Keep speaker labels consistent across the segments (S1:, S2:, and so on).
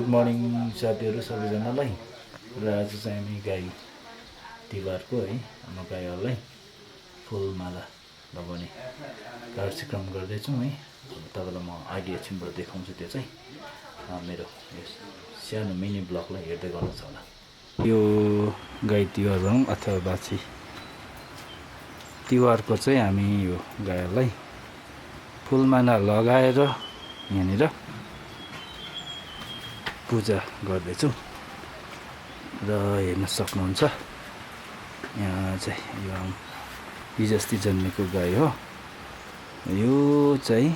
S1: Morning साथीहरू सबैजनालाई। र आज चाहिँ हामी गाई तिहारको है हाम्रो गाईहरूलाई फुलमाला लगाउने कार्यक्रम गर्दैछौँ है। तपाईँलाई म अहिले एकछिनबाट देखाउँछु। त्यो चाहिँ मेरो सानो मिनी ब्लगलाई हेर्दै गर्नुहोस् होला। यो गाई तिहार भनौँ अथवा बाछी तिहारको चाहिँ हामी यो गाईहरूलाई फुलमाला लगाएर यहाँनिर पूजा गर्दैछौँ र हेर्न सक्नुहुन्छ। यहाँ चाहिँ यो हिजोअस्ति जन्मेको गाई हो। यो चाहिँ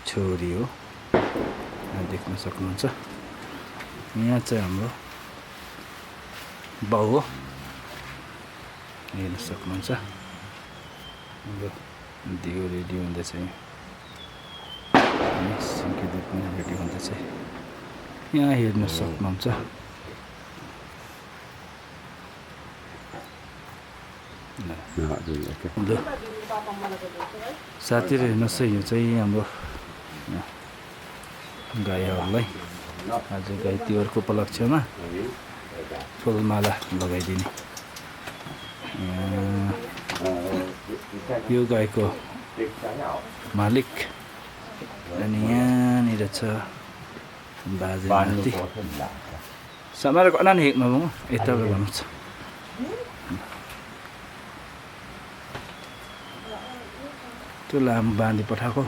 S1: छोरी हो, देख्न सक्नुहुन्छ। यहाँ चाहिँ हाम्रो बाउ हो, हेर्न सक्नुहुन्छ। दियो रेडी हुँदैछ, सिन्की दुध पनि रेडी हुँदैछ। यहाँ हेर्न सक्नुहुन्छ। साथीहरू हेर्नुहोस् है, यो चाहिँ हाम्रो गाईहरूलाई आज गाई तिहारको उपलक्ष्यमा फुलमाला लगाइदिने। यो गाईको मालिक अनि यहाँनिर छ बाजे माथि समारेको अनानी हेक्नु म यताबाट भन्नु छ। त्यो लामो बाँधी पठाएको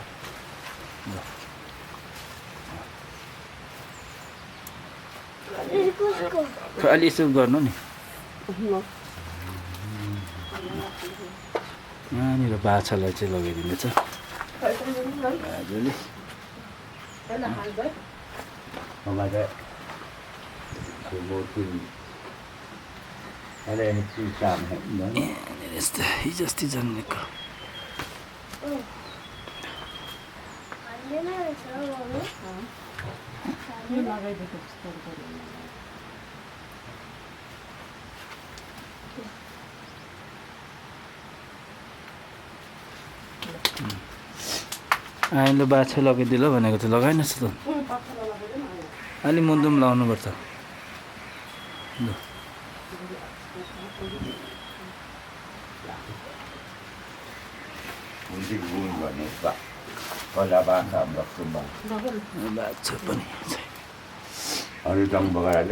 S1: अलि यसो गर्नु नि। यहाँनिर बाछालाई चाहिँ लगाइदिनेछ बाजुले। यस्तो हिजोअस्ति जन्मेको अहिले बाछा लगाइदिल भनेको त लगाएनछ त। अलि मुन्दुम लाउनुपर्छ। बाछा पनि
S2: अरू जङ बगाएर